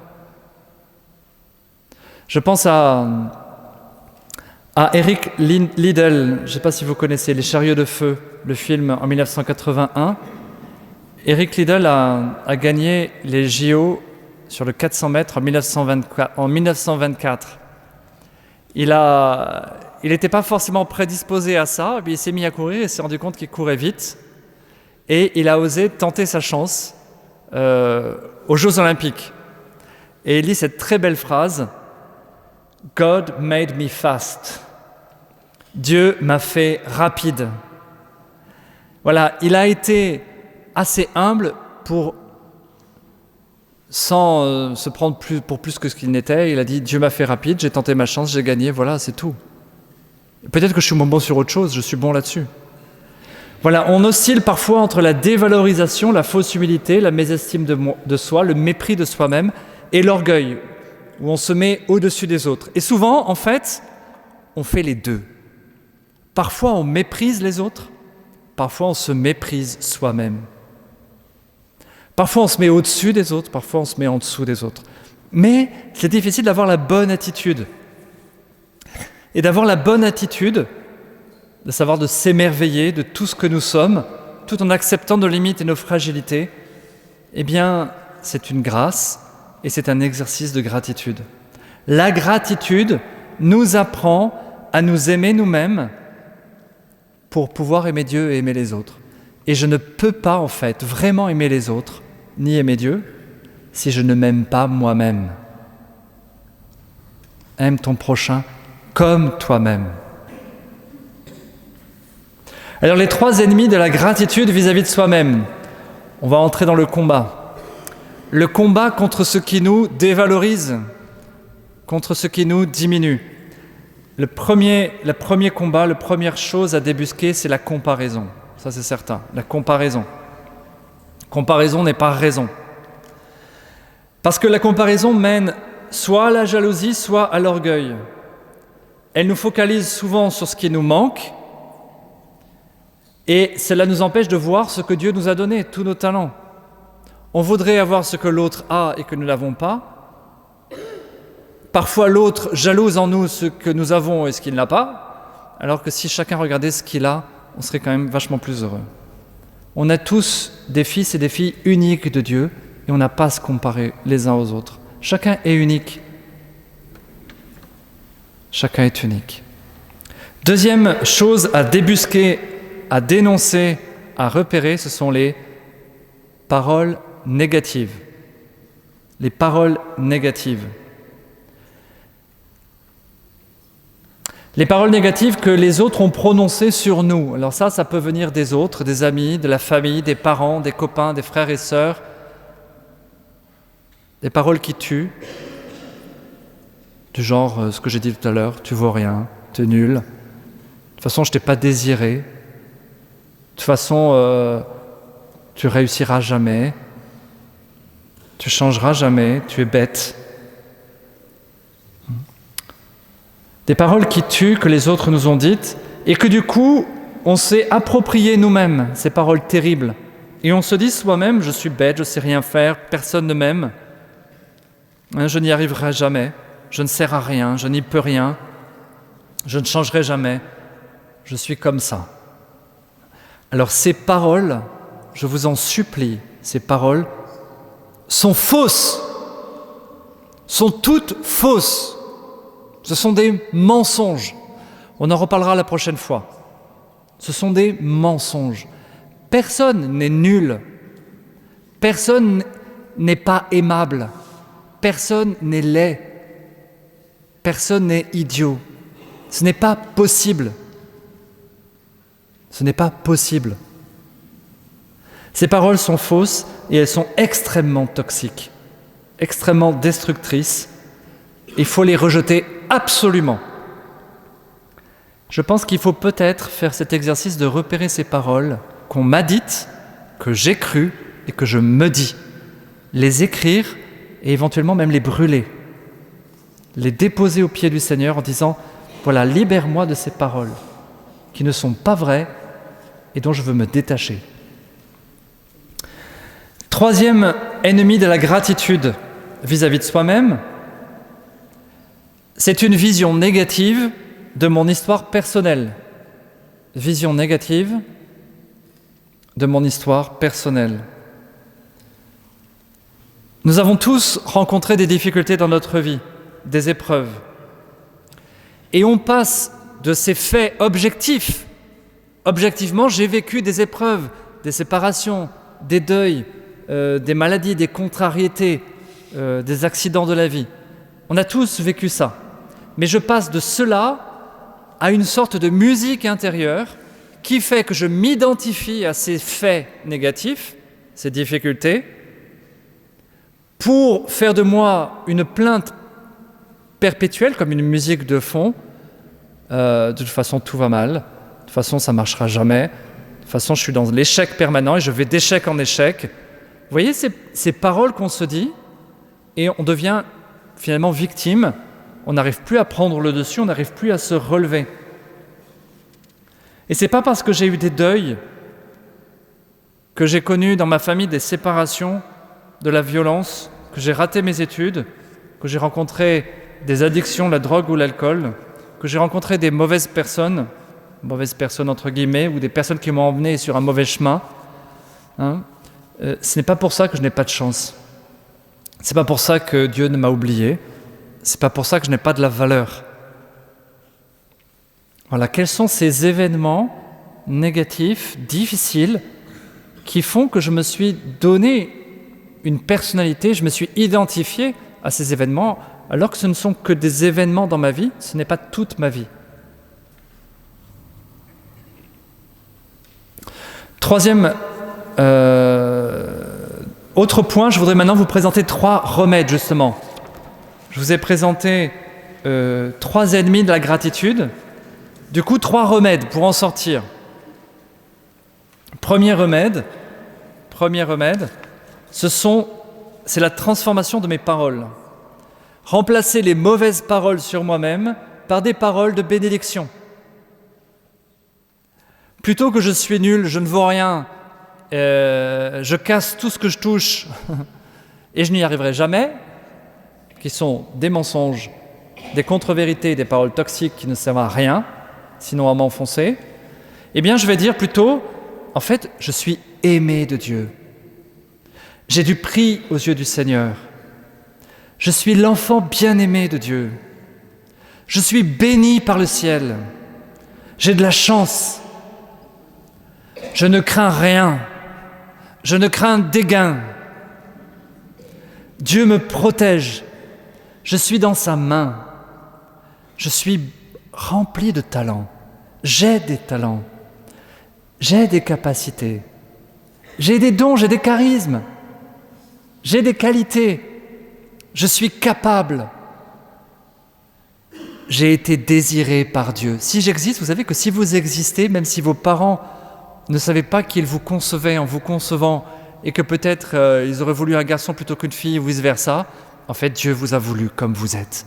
Je pense à Eric Liddell, je ne sais pas si vous connaissez Les Chariots de Feu, le film en 1981. Eric Liddell a gagné les JO sur le 400 mètres en 1924. Il n'était pas forcément prédisposé à ça, mais il s'est mis à courir et s'est rendu compte qu'il courait vite. Et il a osé tenter sa chance aux Jeux Olympiques. Et il lit cette très belle phrase God made me fast. Dieu m'a fait rapide. Voilà, il a été assez humble pour, sans se prendre pour plus que ce qu'il n'était. Il a dit, Dieu m'a fait rapide, j'ai tenté ma chance, j'ai gagné, voilà, c'est tout. Peut-être que je suis moins bon sur autre chose, je suis bon là-dessus. Voilà, on oscille parfois entre la dévalorisation, la fausse humilité, la mésestime de soi, le mépris de soi-même et l'orgueil, où on se met au-dessus des autres. Et souvent, en fait, on fait les deux. Parfois, on méprise les autres, parfois, on se méprise soi-même. Parfois, on se met au-dessus des autres, parfois, on se met en dessous des autres. Mais c'est difficile d'avoir la bonne attitude. Et d'avoir la bonne attitude, de savoir de s'émerveiller de tout ce que nous sommes, tout en acceptant nos limites et nos fragilités, eh bien, c'est une grâce et c'est un exercice de gratitude. La gratitude nous apprend à nous aimer nous-mêmes pour pouvoir aimer Dieu et aimer les autres. Et je ne peux pas, en fait, vraiment aimer les autres, ni aimer Dieu, si je ne m'aime pas moi-même. Aime ton prochain comme toi-même. Alors les 3 ennemis de la gratitude vis-à-vis de soi-même. On va entrer dans le combat. Le combat contre ce qui nous dévalorise, contre ce qui nous diminue. Le premier combat, la première chose à débusquer, c'est la comparaison. Ça, c'est certain, la comparaison. Comparaison n'est pas raison. Parce que la comparaison mène soit à la jalousie, soit à l'orgueil. Elle nous focalise souvent sur ce qui nous manque, et cela nous empêche de voir ce que Dieu nous a donné, tous nos talents. On voudrait avoir ce que l'autre a et que nous n'avons pas. Parfois, l'autre jalouse en nous ce que nous avons et ce qu'il n'a pas, alors que si chacun regardait ce qu'il a, on serait quand même vachement plus heureux. On a tous des fils et des filles uniques de Dieu et on n'a pas à se comparer les uns aux autres. Chacun est unique. Chacun est unique. Deuxième chose à débusquer, à dénoncer, à repérer, ce sont les paroles négatives. Les paroles négatives. Les paroles négatives que les autres ont prononcées sur nous. Alors ça peut venir des autres, des amis, de la famille, des parents, des copains, des frères et sœurs. Des paroles qui tuent, du genre ce que j'ai dit tout à l'heure, tu vaux rien, tu es nul. De toute façon, je t'ai pas désiré. De toute façon, tu réussiras jamais. Tu changeras jamais, tu es bête. Des paroles qui tuent, que les autres nous ont dites, et que du coup, on s'est approprié nous-mêmes ces paroles terribles. Et on se dit soi-même, je suis bête, je sais rien faire, personne ne m'aime, je n'y arriverai jamais, je ne sers à rien, je n'y peux rien, je ne changerai jamais, je suis comme ça. Alors ces paroles, je vous en supplie, ces paroles sont fausses, sont toutes fausses. Ce sont des mensonges. On en reparlera la prochaine fois. Ce sont des mensonges. Personne n'est nul. Personne n'est pas aimable. Personne n'est laid. Personne n'est idiot. Ce n'est pas possible. Ce n'est pas possible. Ces paroles sont fausses et elles sont extrêmement toxiques, extrêmement destructrices. Il faut les rejeter absolument. Je pense qu'il faut peut-être faire cet exercice de repérer ces paroles qu'on m'a dites, que j'ai crues et que je me dis. Les écrire et éventuellement même les brûler. Les déposer aux pieds du Seigneur en disant « Voilà, libère-moi de ces paroles qui ne sont pas vraies et dont je veux me détacher. » Troisième ennemi de la gratitude vis-à-vis de soi-même, c'est une vision négative de mon histoire personnelle. Vision négative de mon histoire personnelle. Nous avons tous rencontré des difficultés dans notre vie, des épreuves. Et on passe de ces faits objectifs. Objectivement, j'ai vécu des épreuves, des séparations, des deuils, des maladies, des contrariétés, des accidents de la vie. On a tous vécu ça. mais je passe de cela à une sorte de musique intérieure qui fait que je m'identifie à ces faits négatifs, ces difficultés, pour faire de moi une plainte perpétuelle, comme une musique de fond. De toute façon, tout va mal. De toute façon, ça ne marchera jamais. De toute façon, je suis dans l'échec permanent et je vais d'échec en échec. Vous voyez ces paroles qu'on se dit et on devient finalement victime. On n'arrive plus à prendre le dessus, on n'arrive plus à se relever. Et ce n'est pas parce que j'ai eu des deuils, que j'ai connu dans ma famille des séparations, de la violence, que j'ai raté mes études, que j'ai rencontré des addictions, la drogue ou l'alcool, que j'ai rencontré des mauvaises personnes entre guillemets, ou des personnes qui m'ont emmené sur un mauvais chemin. Ce n'est pas pour ça que je n'ai pas de chance. Ce n'est pas pour ça que Dieu ne m'a oublié. Ce n'est pas pour ça que je n'ai pas de la valeur. Voilà, quels sont ces événements négatifs, difficiles, qui font que je me suis donné une personnalité, je me suis identifié à ces événements, alors que ce ne sont que des événements dans ma vie, ce n'est pas toute ma vie. Troisième autre point, je voudrais maintenant vous présenter 3 remèdes, justement. Je vous ai présenté 3 ennemis de la gratitude. Du coup, 3 remèdes pour en sortir. Premier remède, c'est la transformation de mes paroles. Remplacer les mauvaises paroles sur moi-même par des paroles de bénédiction. Plutôt que je suis nul, je ne vaux rien, je casse tout ce que je touche et je n'y arriverai jamais, qui sont des mensonges, des contre-vérités, des paroles toxiques qui ne servent à rien, sinon à m'enfoncer, eh bien je vais dire plutôt, en fait, je suis aimé de Dieu. J'ai du prix aux yeux du Seigneur. Je suis l'enfant bien-aimé de Dieu. Je suis béni par le ciel. J'ai de la chance. Je ne crains rien. Je ne crains dégain. Dieu me protège. Je suis dans sa main. Je suis rempli de talents. J'ai des talents. J'ai des capacités. J'ai des dons, j'ai des charismes. J'ai des qualités. Je suis capable. J'ai été désiré par Dieu. Si j'existe, vous savez que si vous existez, même si vos parents ne savaient pas qu'ils vous concevaient en vous concevant et que peut-être ils auraient voulu un garçon plutôt qu'une fille ou vice-versa, en fait, Dieu vous a voulu comme vous êtes.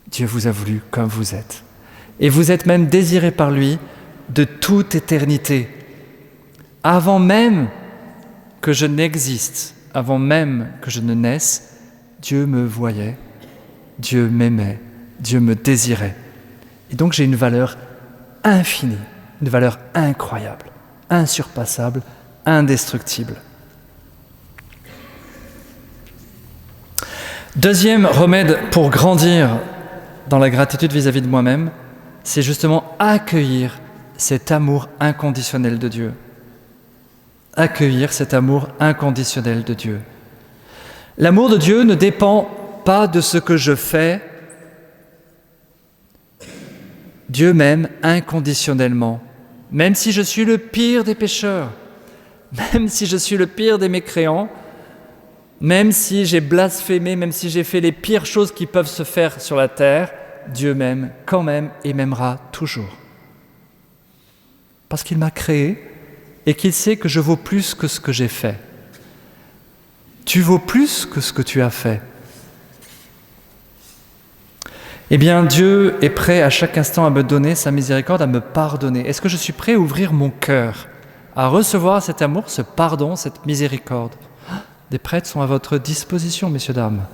Dieu vous a voulu comme vous êtes. Et vous êtes même désiré par lui de toute éternité. Avant même que je n'existe, avant même que je ne naisse, Dieu me voyait, Dieu m'aimait, Dieu me désirait. Et donc j'ai une valeur infinie, une valeur incroyable, insurpassable, indestructible. Deuxième remède pour grandir dans la gratitude vis-à-vis de moi-même, c'est justement accueillir cet amour inconditionnel de Dieu. Accueillir cet amour inconditionnel de Dieu. L'amour de Dieu ne dépend pas de ce que je fais. Dieu m'aime inconditionnellement, même si je suis le pire des pécheurs, même si je suis le pire des mécréants, même si j'ai blasphémé, même si j'ai fait les pires choses qui peuvent se faire sur la terre, Dieu m'aime quand même et m'aimera toujours. Parce qu'il m'a créé et qu'il sait que je vaux plus que ce que j'ai fait. Tu vaux plus que ce que tu as fait. Eh bien, Dieu est prêt à chaque instant à me donner sa miséricorde, à me pardonner. Est-ce que je suis prêt à ouvrir mon cœur, à recevoir cet amour, ce pardon, cette miséricorde ? Des prêtres sont à votre disposition, messieurs, dames,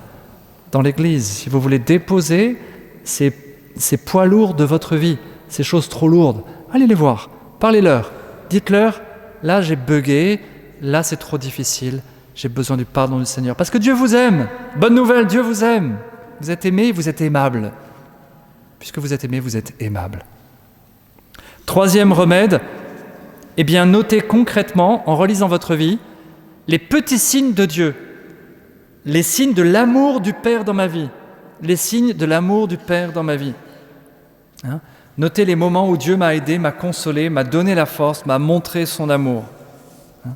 dans l'Église. Si vous voulez déposer ces poids lourds de votre vie, ces choses trop lourdes, allez les voir, parlez-leur, dites-leur, là j'ai bugué, là c'est trop difficile, j'ai besoin du pardon du Seigneur. Parce que Dieu vous aime, bonne nouvelle, Dieu vous aime. Vous êtes aimé, vous êtes aimable. Puisque vous êtes aimé, vous êtes aimable. Troisième remède, eh bien notez concrètement, en relisant votre vie, les petits signes de Dieu, les signes de l'amour du Père dans ma vie. les signes de l'amour du Père dans ma vie. Hein? Notez les moments où Dieu m'a aidé, m'a consolé, m'a donné la force, m'a montré son amour. Hein?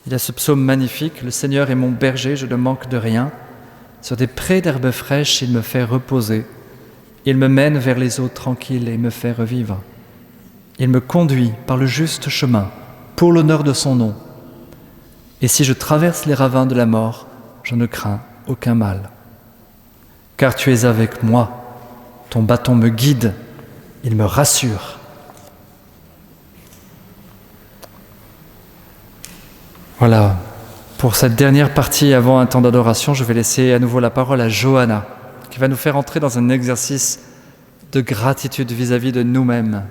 Il y a ce psaume magnifique, « Le Seigneur est mon berger, je ne manque de rien. Sur des prés d'herbes fraîches, il me fait reposer. Il me mène vers les eaux tranquilles et me fait revivre. Il me conduit par le juste chemin, pour l'honneur de son nom. Et si je traverse les ravins de la mort, je ne crains aucun mal. Car tu es avec moi, ton bâton me guide, il me rassure. » Voilà, pour cette dernière partie avant un temps d'adoration, je vais laisser à nouveau la parole à Johanna, qui va nous faire entrer dans un exercice de gratitude vis-à-vis de nous-mêmes.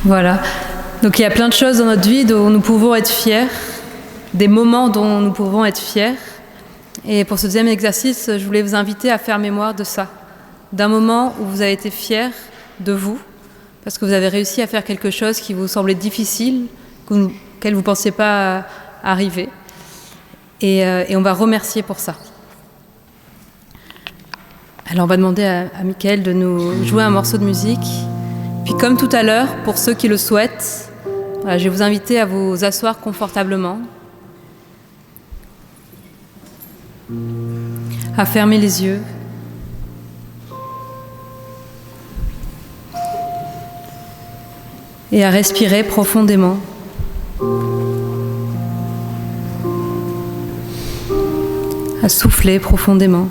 Voilà. Donc il y a plein de choses dans notre vie dont nous pouvons être fiers, des moments dont nous pouvons être fiers. Et pour ce deuxième exercice, je voulais vous inviter à faire mémoire de ça, d'un moment où vous avez été fiers de vous, parce que vous avez réussi à faire quelque chose qui vous semblait difficile, auquel vous ne pensiez pas arriver. Et on va remercier pour ça. Alors on va demander à Mickaël de nous jouer un morceau de musique. Puis comme tout à l'heure, pour ceux qui le souhaitent, voilà, je vais vous inviter à vous asseoir confortablement, à fermer les yeux, et à respirer profondément. À souffler profondément.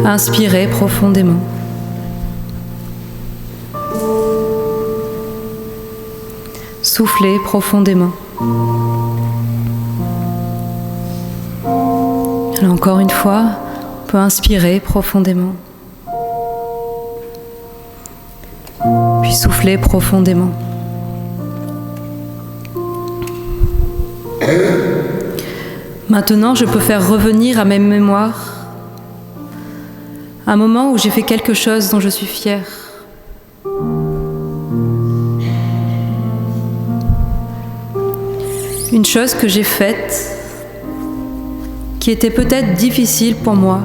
Inspirez profondément. Soufflez profondément. Alors encore une fois, on peut inspirer profondément. Puis souffler profondément. Maintenant, je peux faire revenir à mes mémoires un moment où j'ai fait quelque chose dont je suis fière. Une chose que j'ai faite, qui était peut-être difficile pour moi,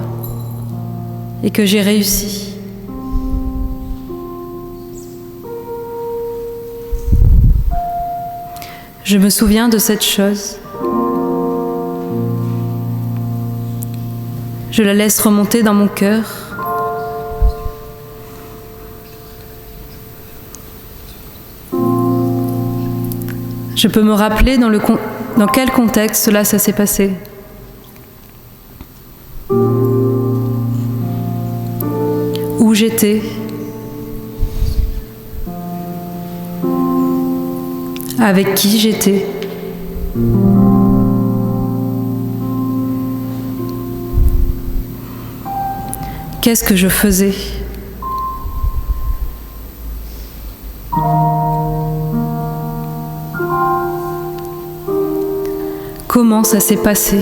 et que j'ai réussi. Je me souviens de cette chose. Je la laisse remonter dans mon cœur. Je peux me rappeler dans quel contexte cela ça s'est passé. Où j'étais. Avec qui j'étais. Qu'est-ce que je faisais ? Comment ça s'est passé ?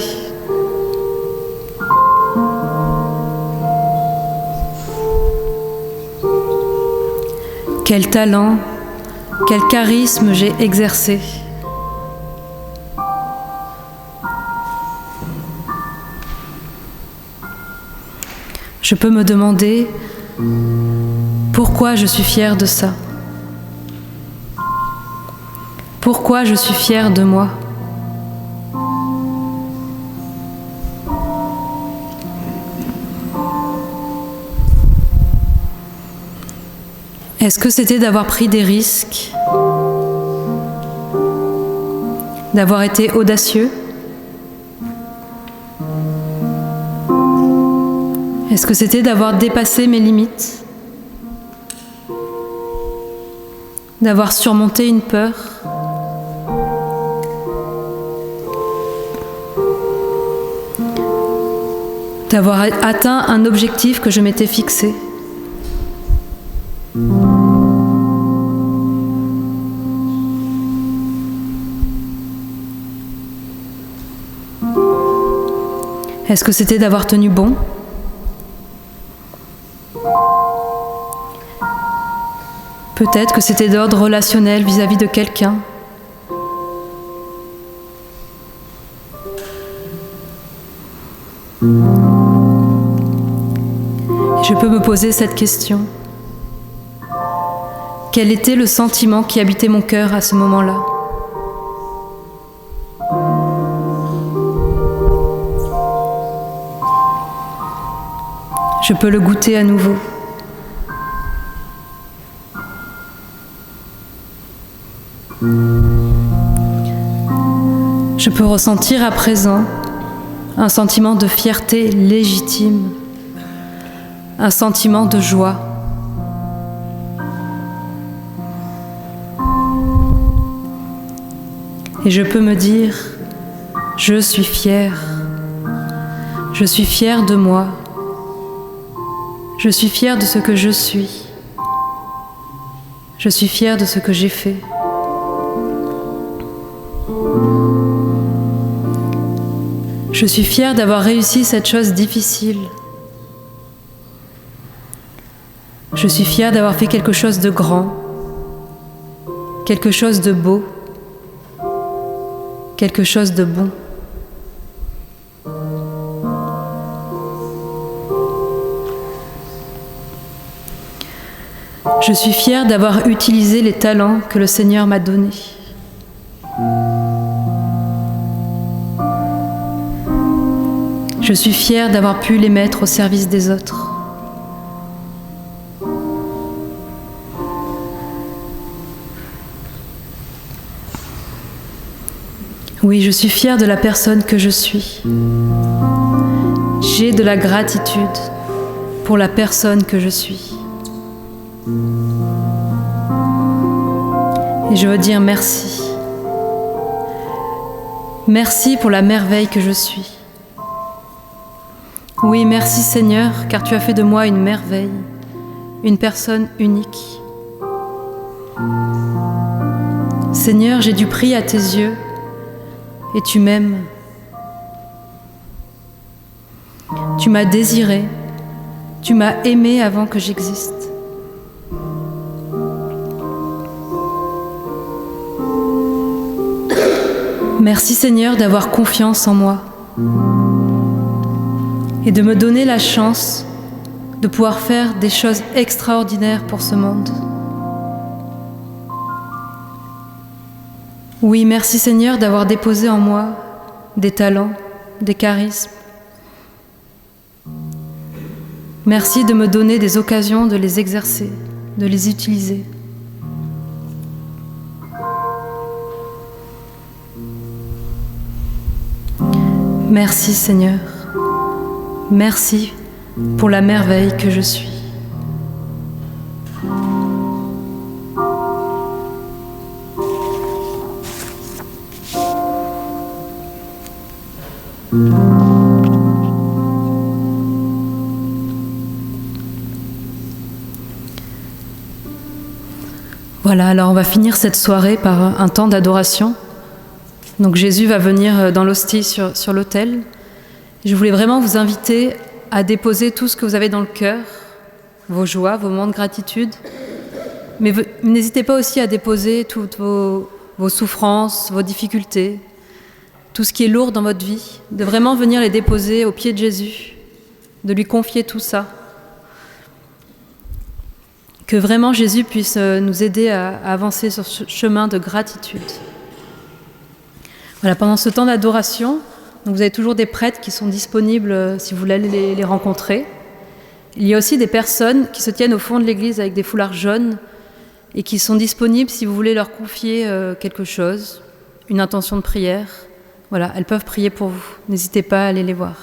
Quel talent, quel charisme j'ai exercé ? Je peux me demander pourquoi je suis fière de ça. Pourquoi je suis fière de moi ? Est-ce que c'était d'avoir pris des risques, d'avoir été audacieux ? Est-ce que c'était d'avoir dépassé mes limites, d'avoir surmonté une peur ? D'avoir atteint un objectif que je m'étais fixé ? Est-ce que c'était d'avoir tenu bon ? Peut-être que c'était d'ordre relationnel vis-à-vis de quelqu'un. Je peux me poser cette question. Quel était le sentiment qui habitait mon cœur à ce moment-là ? Je peux le goûter à nouveau. Je peux ressentir à présent un sentiment de fierté légitime, un sentiment de joie. Et je peux me dire, je suis fière de moi, je suis fière de ce que je suis fière de ce que j'ai fait. Je suis fière d'avoir réussi cette chose difficile. Je suis fière d'avoir fait quelque chose de grand, quelque chose de beau, quelque chose de bon. Je suis fière d'avoir utilisé les talents que le Seigneur m'a donnés. Je suis fière d'avoir pu les mettre au service des autres. Oui, je suis fière de la personne que je suis. J'ai de la gratitude pour la personne que je suis. Et je veux dire merci. Merci pour la merveille que je suis. Oui, merci Seigneur, car tu as fait de moi une merveille, une personne unique. Seigneur, j'ai du prix à tes yeux et tu m'aimes. Tu m'as désiré, tu m'as aimé avant que j'existe. Merci Seigneur d'avoir confiance en moi et de me donner la chance de pouvoir faire des choses extraordinaires pour ce monde. Oui, merci Seigneur d'avoir déposé en moi des talents, des charismes. Merci de me donner des occasions de les exercer, de les utiliser. Merci Seigneur. Merci pour la merveille que je suis. Voilà, alors on va finir cette soirée par un temps d'adoration. Donc Jésus va venir dans l'hostie sur l'autel. Je voulais vraiment vous inviter à déposer tout ce que vous avez dans le cœur, vos joies, vos moments de gratitude. Mais n'hésitez pas aussi à déposer toutes vos souffrances, vos difficultés, tout ce qui est lourd dans votre vie, de vraiment venir les déposer aux pieds de Jésus, de lui confier tout ça. Que vraiment Jésus puisse nous aider à avancer sur ce chemin de gratitude. Voilà, pendant ce temps d'adoration, donc vous avez toujours des prêtres qui sont disponibles si vous voulez aller les rencontrer. Il y a aussi des personnes qui se tiennent au fond de l'église avec des foulards jaunes et qui sont disponibles si vous voulez leur confier quelque chose, une intention de prière. Voilà, elles peuvent prier pour vous. N'hésitez pas à aller les voir.